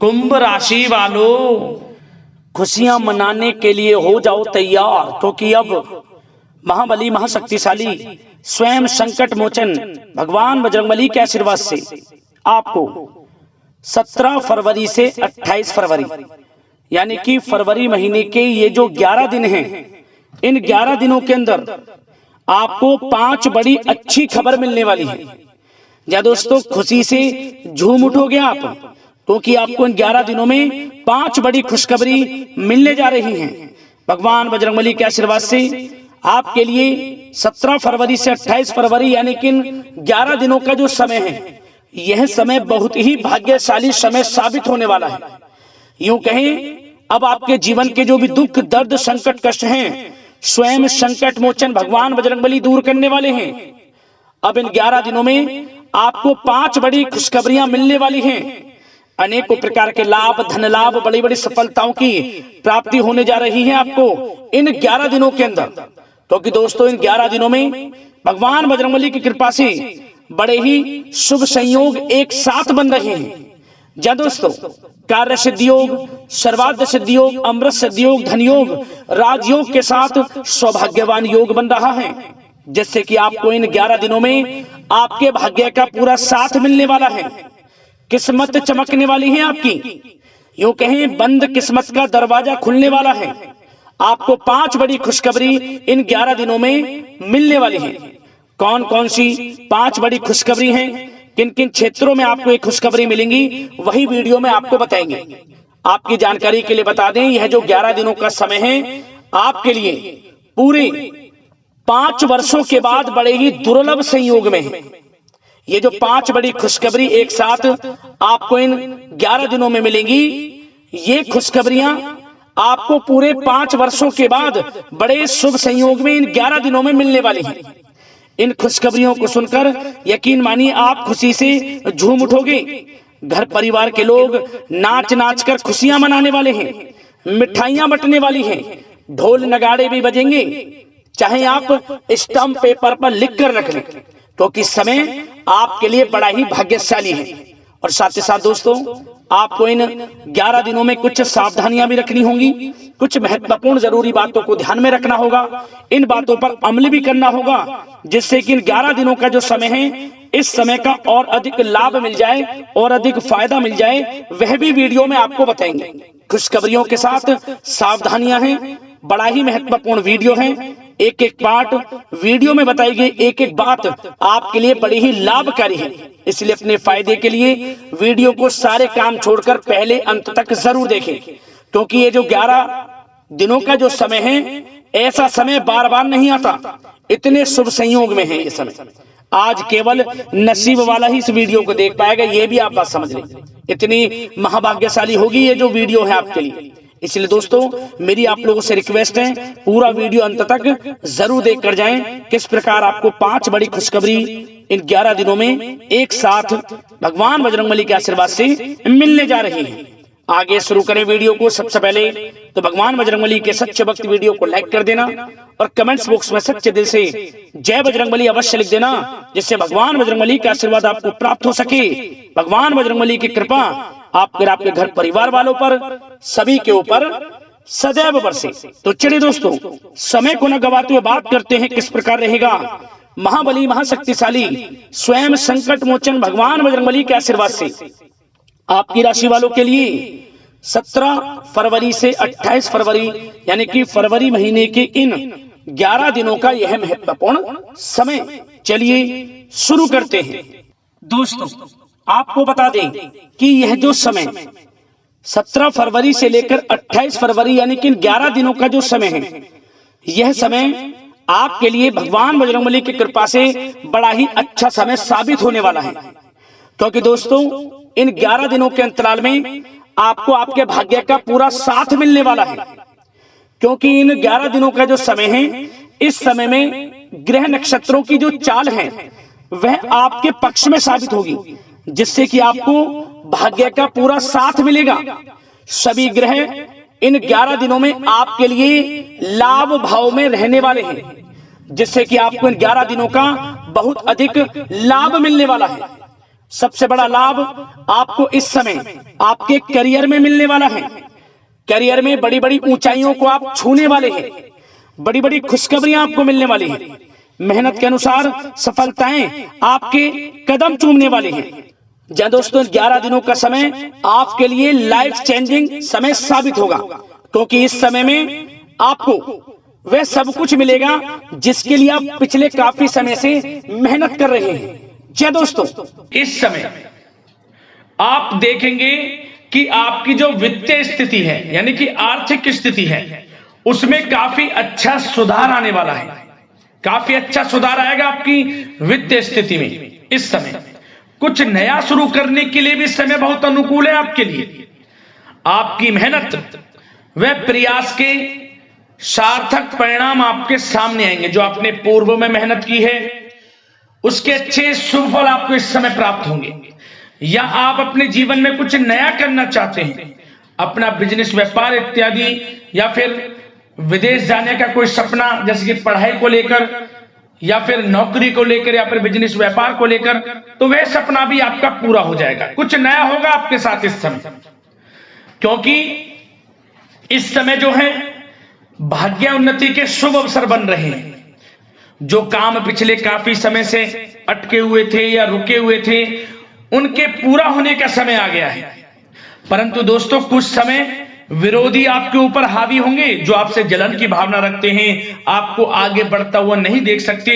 कुंभ राशि वालों, खुशियां मनाने के लिए हो जाओ तैयार, क्योंकि अब महाबली महाशक्तिशाली स्वयं संकट मोचन भगवान बजरंगबली के आशीर्वाद से आपको 17 फरवरी से 28 फरवरी यानी कि फरवरी महीने के ये जो 11 दिन हैं, इन 11 दिनों के अंदर आपको 5 बड़ी अच्छी खबर मिलने वाली है। या दोस्तों, खुशी से झूम उठोगे आप, क्योंकि आपको इन 11 दिनों में 5 बड़ी खुशखबरी मिलने जा रही हैं। भगवान बजरंगबली के आशीर्वाद से आपके लिए 17 फरवरी से 28 फरवरी यानी कि इन 11 दिनों का जो समय है, यह समय बहुत ही भाग्यशाली समय साबित होने वाला है। यूं कहें, अब आपके जीवन के जो भी दुख दर्द संकट कष्ट हैं, स्वयं संकट मोचन भगवान बजरंगबली दूर करने वाले हैं। अब इन 11 दिनों में आपको 5 बड़ी खुशखबरियां मिलने वाली हैं। अनेकों प्रकार के लाभ, धन लाभ, बड़ी बड़ी सफलताओं की प्राप्ति होने जा रही है आपको इन 11 दिनों के अंदर। क्योंकि दोस्तों, इन 11 दिनों में भगवान बजरंगबली की कृपा से बड़े ही शुभ संयोग एक साथ बन रहे हैं। या दोस्तों, कार्य सिद्धि योग, सर्वार्थ सिद्धि योग, अमृत सिद्धि योग, धन योग, राजयोग के साथ सौभाग्यवान योग बन रहा है, जिससे कि आपको इन 11 दिनों में आपके भाग्य का पूरा साथ मिलने वाला है। किस्मत चमकने वाली है आपकी। यूं कहें, बंद किस्मत का दरवाजा खुलने वाला है। आपको 5 बड़ी खुशखबरी इन 11 दिनों में मिलने वाली है। कौन कौन सी 5 बड़ी खुशखबरी हैं, किन किन क्षेत्रों में आपको एक खुशखबरी मिलेंगी, वही वीडियो में आपको बताएंगे। आपकी जानकारी के लिए बता दें, यह जो 11 दिनों का समय है आपके लिए पूरे 5 वर्षों के बाद बड़े ही दुर्लभ संयोग में है। ये जो 5 बड़ी खुशखबरी एक साथ आपको इन 11 दिनों में मिलेंगी, ये खुशखबरियां आपको पूरे 5 वर्षों के बाद बड़े शुभ संयोग में इन 11 दिनों में मिलने वाली हैं। इन खुशखबरियों को सुनकर यकीन मानिए आप खुशी से झूम उठोगे। घर परिवार के लोग नाच नाच कर खुशियां मनाने वाले हैं, मिठाइयां बंटने वाली हैं, ढोल नगाड़े भी बजेंगे। चाहे आप स्टंप पेपर पर लिख कर रख लें, क्योंकि समय आपके लिए बड़ा ही भाग्यशाली है। और साथ ही साथ दोस्तों, आपको इन 11 दिनों में कुछ सावधानियां भी रखनी होंगी, कुछ महत्वपूर्ण जरूरी बातों को ध्यान में रखना होगा, इन बातों पर अमल भी करना होगा, जिससे कि इन 11 दिनों का जो समय है, इस समय का और अधिक लाभ मिल जाए और अधिक फायदा मिल जाए, वह भी वीडियो में आपको बताएंगे। खुशखबरियों के साथ सावधानियां हैं, बड़ा ही महत्वपूर्ण वीडियो है। एक एक पार्ट वीडियो में बताई गई एक एक बात आपके लिए बड़ी ही लाभकारी है। इसलिए अपने फायदे के लिए वीडियो को सारे काम छोड़कर पहले अंत तक जरूर देखें, क्योंकि ये जो 11 दिनों का जो समय है, ऐसा समय बार बार नहीं आता। इतने शुभ संयोग में है ये समय। आज केवल नसीब वाला ही इस वीडियो को देख पाएगा, ये भी आप बात समझ लें। इतनी महाभाग्यशाली होगी ये जो वीडियो है आपके लिए। इसलिए दोस्तों, मेरी आप लोगों से रिक्वेस्ट है, पूरा वीडियो अंत तक जरूर देख कर जाएं, किस प्रकार आपको 5 बड़ी खुशखबरी इन 11 दिनों में एक साथ भगवान बजरंगबली के आशीर्वाद से मिलने जा रही है। आगे शुरू करें वीडियो को। सबसे पहले तो भगवान बजरंगबली के सच्चे भक्त वीडियो को लाइक कर देना और कमेंट्स बॉक्स में सच्चे दिल से जय बजरंगबली अवश्य लिख देना, जिससे भगवान बजरंगबली का आशीर्वाद आपको प्राप्त हो सके। भगवान बजरंगबली की कृपा आपके घर परिवार वालों पर, सभी के ऊपर सदैव बरसे। तो चलिए दोस्तों, समय को न गवाते हुए बात करते हैं किस प्रकार रहेगा महाबली महाशक्तिशाली स्वयं संकट मोचन भगवान बजरंगबली के आशीर्वाद से आपकी राशि वालों के लिए 17 फरवरी से 28 फरवरी यानी कि फरवरी महीने के इन 11 दिनों का यह महत्वपूर्ण समय। चलिए शुरू करते हैं। दोस्तों, आपको बता दें कि यह जो समय 17 फरवरी से लेकर 28 फरवरी यानी कि 11 दिनों का जो समय है, यह समय आपके लिए भगवान बजरंगबली की कृपा से बड़ा ही अच्छा समय साबित होने वाला है। क्योंकि दोस्तों, इन 11 दिनों के अंतराल में आपको आपके भाग्य का पूरा साथ मिलने वाला है। क्योंकि इन 11 दिनों का जो समय है, इस समय में ग्रह नक्षत्रों की जो चाल है वह आपके पक्ष में साबित होगी, जिससे कि आपको भाग्य का पूरा साथ मिलेगा। सभी ग्रह इन 11 दिनों में आपके लिए लाभ भाव में रहने वाले हैं, जिससे कि आपको इन 11 दिनों का बहुत अधिक लाभ मिलने वाला है। सबसे बड़ा लाभ आपको इस समय आपके करियर में मिलने वाला है। करियर में बड़ी बड़ी ऊंचाइयों को आप छूने वाले हैं, बड़ी बड़ी खुशखबरियां आपको मिलने वाली हैं। मेहनत के अनुसार सफलताएं आपके कदम चूमने वाली हैं। जी दोस्तों, 11 दिनों का समय आपके लिए लाइफ चेंजिंग समय साबित होगा, क्योंकि इस समय में आपको वह सब कुछ मिलेगा जिसके लिए आप पिछले काफी समय से मेहनत कर रहे हैं। जी दोस्तों, इस समय आप देखेंगे कि आपकी जो वित्तीय स्थिति है, यानी कि आर्थिक स्थिति है, उसमें काफी अच्छा सुधार आने वाला है। काफी अच्छा सुधार आएगा आपकी वित्तीय स्थिति में। इस समय कुछ नया शुरू करने के लिए भी समय बहुत अनुकूल है आपके लिए। आपकी मेहनत व प्रयास के सार्थक परिणाम आपके सामने आएंगे। जो आपने पूर्व में मेहनत की है उसके अच्छे शुभ फल आपको इस समय प्राप्त होंगे। या आप अपने जीवन में कुछ नया करना चाहते हैं, अपना बिजनेस, व्यापार इत्यादि, या फिर विदेश जाने का कोई सपना, जैसे कि पढ़ाई को लेकर या फिर नौकरी को लेकर या फिर बिजनेस व्यापार को लेकर, तो वह सपना भी आपका पूरा हो जाएगा। कुछ नया होगा आपके साथ इस समय, क्योंकि इस समय जो है भाग्य उन्नति के शुभ अवसर बन रहे हैं। जो काम पिछले काफी समय से अटके हुए थे या रुके हुए थे, उनके पूरा होने का समय आ गया है। परंतु दोस्तों, कुछ समय विरोधी आपके ऊपर हावी होंगे, जो आपसे जलन की भावना रखते हैं, आपको आगे बढ़ता हुआ नहीं देख सकते,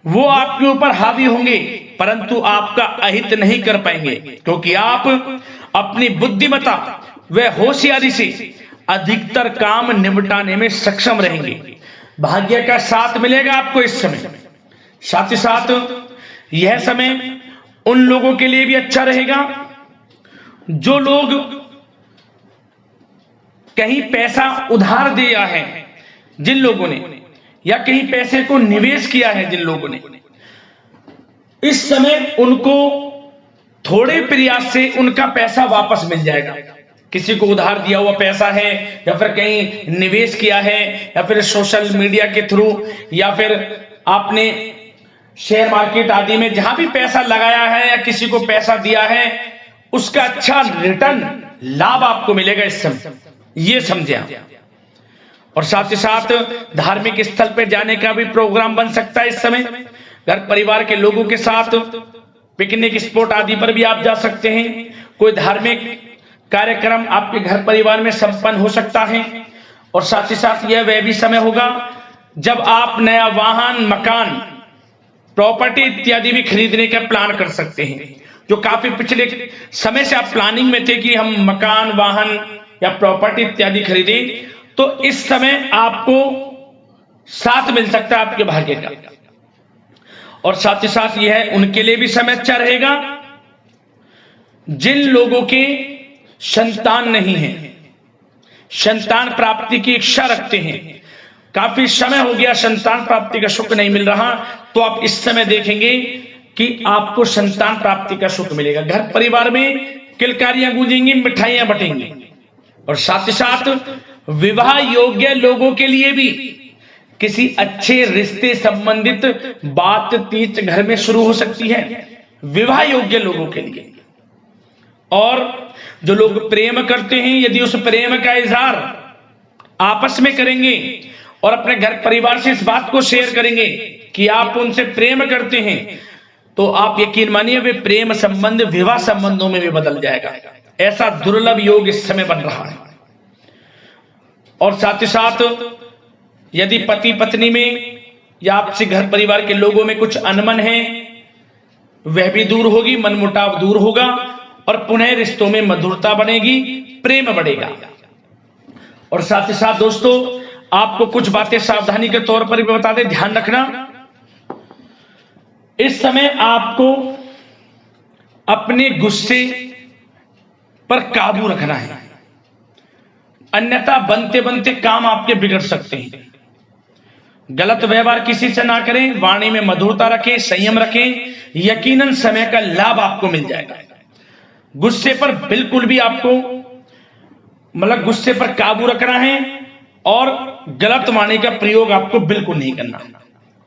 वो आपके ऊपर हावी होंगे, परंतु आपका अहित नहीं कर पाएंगे, क्योंकि आप अपनी बुद्धिमत्ता व होशियारी से अधिकतर काम निपटाने में सक्षम रहेंगे। भाग्य का साथ मिलेगा आपको इस समय। साथ ही साथ यह समय उन लोगों के लिए भी अच्छा रहेगा जो लोग कहीं पैसा उधार दिया है, जिन लोगों ने, या कहीं पैसे को निवेश किया है जिन लोगों ने, इस समय उनको थोड़े प्रयास से उनका पैसा वापस मिल जाएगा। किसी को उधार दिया हुआ पैसा है, या फिर कहीं निवेश किया है, या फिर सोशल मीडिया के थ्रू, या फिर आपने शेयर मार्केट आदि में जहां भी पैसा लगाया है या किसी को पैसा दिया है, उसका अच्छा रिटर्न लाभ आपको मिलेगा इस समय, ये समझे आप। और साथ ही साथ धार्मिक स्थल पर जाने का भी प्रोग्राम बन सकता है इस समय। घर परिवार के लोगों के साथ पिकनिक स्पॉट आदि पर भी आप जा सकते हैं। कोई धार्मिक कार्यक्रम आपके घर परिवार में संपन्न हो सकता है। और साथ ही साथ यह वह भी समय होगा जब आप नया वाहन, मकान, प्रॉपर्टी इत्यादि भी खरीदने का प्लान कर सकते हैं। जो काफी पिछले समय से आप प्लानिंग में थे कि हम मकान, वाहन या प्रॉपर्टी इत्यादि खरीदें, तो इस समय आपको साथ मिल सकता है आपके भाग्य का। और साथ ही साथ यह उनके लिए भी समय अच्छा रहेगा जिन लोगों के संतान नहीं है, संतान प्राप्ति की इच्छा रखते हैं, काफी समय हो गया संतान प्राप्ति का सुख नहीं मिल रहा, तो आप इस समय देखेंगे कि आपको संतान प्राप्ति का सुख मिलेगा। घर परिवार में किलकारियां गूंजेंगी, मिठाइयां बटेंगी। और साथ ही साथ विवाह योग्य लोगों के लिए भी किसी अच्छे रिश्ते संबंधित बातचीत घर में शुरू हो सकती है, विवाह योग्य लोगों के लिए। और जो लोग प्रेम करते हैं, यदि उस प्रेम का इजहार आपस में करेंगे और अपने घर परिवार से इस बात को शेयर करेंगे कि आप उनसे प्रेम करते हैं, तो आप यकीन मानिए वे प्रेम संबंध विवाह संबंधों में भी बदल जाएगा। ऐसा दुर्लभ योग इस समय बन रहा है। और साथ ही साथ यदि पति पत्नी में या आपसे घर परिवार के लोगों में कुछ अनबन है, वह भी दूर होगी, मनमुटाव दूर होगा और पुनः रिश्तों में मधुरता बनेगी, प्रेम बढ़ेगा। और साथ ही साथ दोस्तों, आपको कुछ बातें सावधानी के तौर पर भी बता दें, ध्यान रखना। इस समय आपको अपने गुस्से पर काबू रखना है, अन्यथा बनते बनते काम आपके बिगड़ सकते हैं। गलत व्यवहार किसी से ना करें, वाणी में मधुरता रखें, संयम रखें, यकीनन समय का लाभ आपको मिल जाएगा। गुस्से पर बिल्कुल भी आपको गुस्से पर काबू रखना है और गलत वाणी का प्रयोग आपको बिल्कुल नहीं करना।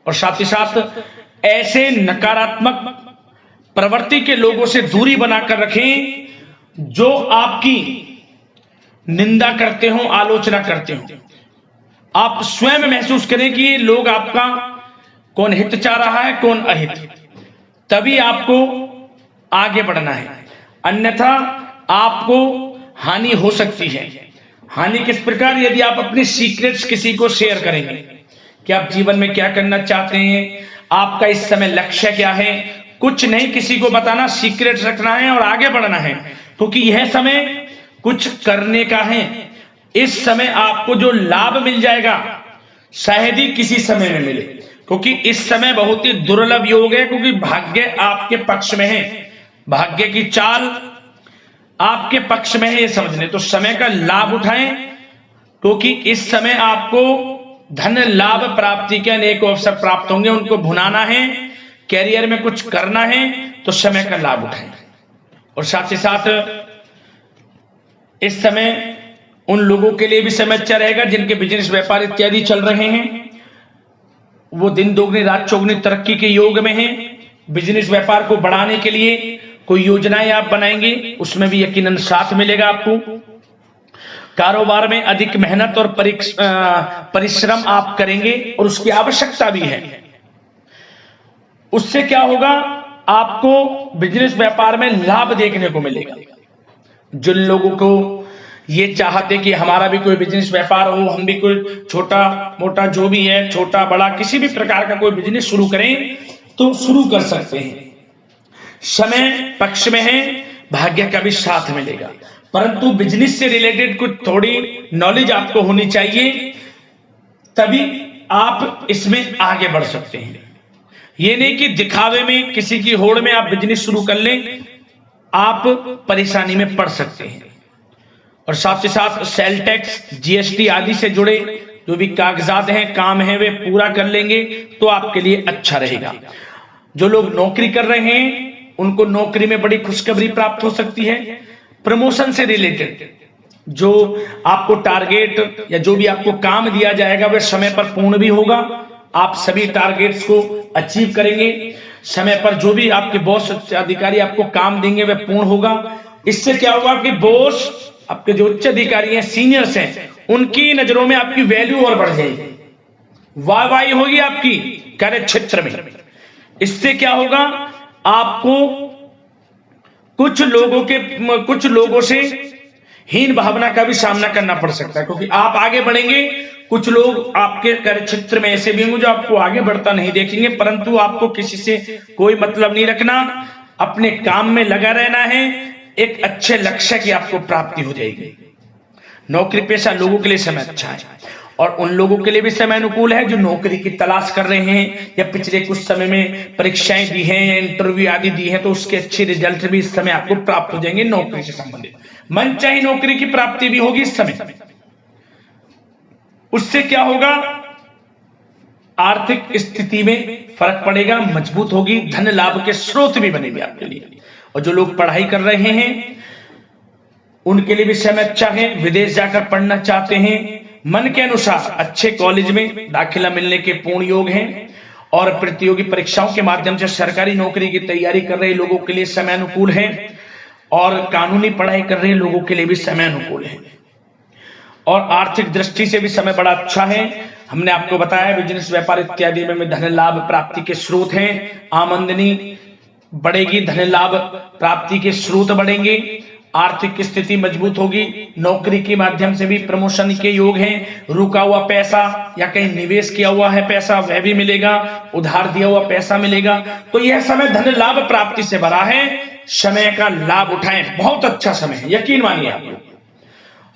और साथ ही साथ ऐसे नकारात्मक प्रवृत्ति के लोगों से दूरी बनाकर रखें, जो आपकी निंदा करते हो, आलोचना करते हो। आप स्वयं महसूस करें कि ये लोग आपका कौन हित चाह रहा है, कौन अहित, तभी आपको आगे बढ़ना है, अन्यथा आपको हानि हो सकती है। हानि किस प्रकार? यदि आप अपने सीक्रेट्स किसी को शेयर करेंगे कि आप जीवन में क्या करना चाहते हैं, आपका इस समय लक्ष्य क्या है, कुछ नहीं किसी को बताना, सीक्रेट्स रखना है और आगे बढ़ना है, क्योंकि यह समय कुछ करने का है। इस समय आपको जो लाभ मिल जाएगा शायद ही किसी समय में मिले, क्योंकि इस समय बहुत ही दुर्लभ योग है, क्योंकि भाग्य आपके पक्ष में है, भाग्य की चाल आपके पक्ष में है, ये समझ लें। तो समय का लाभ उठाएं, क्योंकि इस समय आपको धन लाभ प्राप्ति के अनेक अवसर प्राप्त होंगे, उनको भुनाना है, कैरियर में कुछ करना है, तो समय का लाभ उठाएं। और साथ ही साथ इस समय उन लोगों के लिए भी समय अच्छा रहेगा जिनके बिजनेस व्यापार इत्यादि चल रहे हैं, वो दिन दोगुनी रात चौगुनी तरक्की के योग में हैं। बिजनेस व्यापार को बढ़ाने के लिए कोई योजनाएं आप बनाएंगे, उसमें भी यकीनन साथ मिलेगा आपको। कारोबार में अधिक मेहनत और परिश्रम आप करेंगे और उसकी आवश्यकता भी है। उससे क्या होगा? आपको बिजनेस व्यापार में लाभ देखने को मिलेगा। जिन लोगों को ये चाहते कि हमारा भी कोई बिजनेस व्यापार हो, हम भी कोई छोटा मोटा जो भी है, छोटा बड़ा किसी भी प्रकार का कोई बिजनेस शुरू करें, तो शुरू कर सकते हैं। समय पक्ष में है, भाग्य का भी साथ मिलेगा, परंतु बिजनेस से रिलेटेड कुछ थोड़ी नॉलेज आपको होनी चाहिए, तभी आप इसमें आगे बढ़ सकते हैं। ये नहीं कि दिखावे में किसी की होड़ में आप बिजनेस शुरू कर लें, आप परेशानी में पड़ सकते हैं। और साथ ही साथ सेल टैक्स, जीएसटी आदि से जुड़े जो भी कागजात हैं, काम है, वे पूरा कर लेंगे तो आपके लिए अच्छा रहेगा। जो लोग नौकरी कर रहे हैं उनको नौकरी में बड़ी खुशखबरी प्राप्त हो सकती है। प्रमोशन से रिलेटेड जो आपको टारगेट या जो भी आपको काम दिया जाएगा वह समय पर पूर्ण भी होगा, आप सभी टारगेट्स को अचीव करेंगे। समय पर जो भी आपके बॉस अधिकारी आपको काम देंगे वह पूर्ण होगा। इससे क्या होगा कि बॉस, आपके जो उच्च अधिकारी हैं, सीनियर्स हैं, उनकी नजरों में आपकी वैल्यू और बढ़ जाएगी, वाहवाही होगी आपकी कार्य क्षेत्र में। इससे क्या होगा? आपको कुछ लोगों से हीन भावना का भी सामना करना पड़ सकता है, क्योंकि आप आगे बढ़ेंगे। कुछ लोग आपके कार्य क्षेत्र में ऐसे भी होंगे जो आपको आगे बढ़ता नहीं देखेंगे, परंतु आपको किसी से कोई मतलब नहीं रखना, अपने काम में लगा रहना है, एक अच्छे लक्ष्य की आपको प्राप्ति हो जाएगी। नौकरी पेशा लोगों के लिए समय अच्छा है, और उन लोगों के लिए भी समय अनुकूल है जो नौकरी की तलाश कर रहे हैं या पिछले कुछ समय में परीक्षाएं दी हैं या इंटरव्यू आदि दी हैं, तो उसके अच्छे रिजल्ट भी इस समय आपको प्राप्त हो जाएंगे। नौकरी से संबंधित मनचाही नौकरी की प्राप्ति भी होगी इस समय। उससे क्या होगा? आर्थिक स्थिति में फर्क पड़ेगा, मजबूत होगी, धन लाभ के स्रोत भी बनेंगे आपके लिए। और जो लोग पढ़ाई कर रहे हैं उनके लिए भी समय अच्छा है। विदेश जाकर पढ़ना चाहते हैं, मन के अनुसार अच्छे कॉलेज में दाखिला मिलने के पूर्ण योग हैं। और प्रतियोगी परीक्षाओं के माध्यम से सरकारी नौकरी की तैयारी कर रहे लोगों के लिए समय अनुकूल है, और कानूनी पढ़ाई कर रहे लोगों के लिए भी समय अनुकूल है। और आर्थिक दृष्टि से भी समय बड़ा अच्छा है। हमने आपको बताया बिजनेस व्यापार इत्यादि में धन लाभ प्राप्ति के स्रोत हैं। आमदनी बढ़ेगी, धन लाभ प्राप्ति के स्रोत बढ़ेंगे, आर्थिक स्थिति मजबूत होगी। नौकरी के माध्यम से भी प्रमोशन के योग हैं। रुका हुआ पैसा या कहीं निवेश किया हुआ है पैसा, वह भी मिलेगा, उधार दिया हुआ पैसा मिलेगा। तो यह समय धन लाभ प्राप्ति से भरा है। समय का लाभ उठाएं, बहुत अच्छा समय है, यकीन मानिए आप लोग।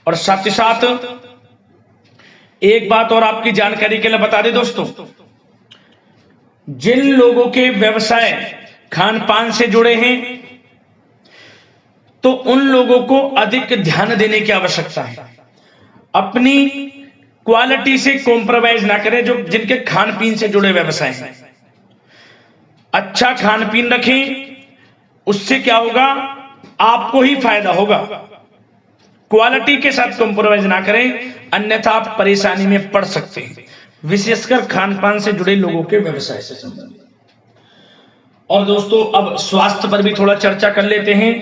और साथ ही साथ एक बात और आपकी जानकारी के लिए बता दें दोस्तों, जिन लोगों के व्यवसाय खान पान से जुड़े हैं तो उन लोगों को अधिक ध्यान देने की आवश्यकता है। अपनी क्वालिटी से कॉम्प्रोमाइज ना करें। जो जिनके खान पीन से जुड़े व्यवसाय हैं, अच्छा खान पीन रखें, उससे क्या होगा? आपको ही फायदा होगा। क्वालिटी के साथ कॉम्प्रोमाइज ना करें, अन्यथा आप परेशानी में पड़ सकते हैं, विशेषकर खान पान से जुड़े लोगों के व्यवसाय से संबंधित। और दोस्तों अब स्वास्थ्य पर भी थोड़ा चर्चा कर लेते हैं।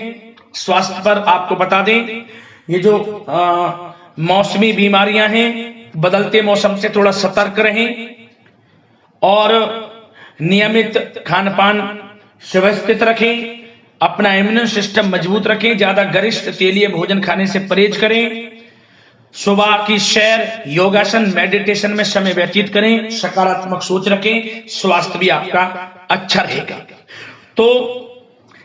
स्वास्थ्य पर आपको बता दें, ये जो मौसमी बीमारियां हैं, बदलते मौसम से थोड़ा सतर्क रहें और नियमित खान पान व्यवस्थित रखें, अपना इम्यून सिस्टम मजबूत रखें, ज्यादा गरिष्ठ तेलीय भोजन खाने से परहेज करें, सुबह की सैर, योगासन, मेडिटेशन में समय व्यतीत करें, सकारात्मक सोच रखें, स्वास्थ्य भी आपका अच्छा रहेगा। तो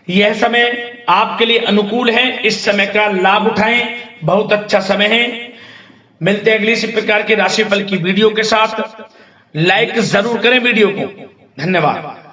यह समय आपके लिए अनुकूल है, इस समय का लाभ उठाएं, बहुत अच्छा समय है। मिलते हैं अगली इसी प्रकार के राशिफल की वीडियो के साथ। लाइक जरूर करें वीडियो को। धन्यवाद।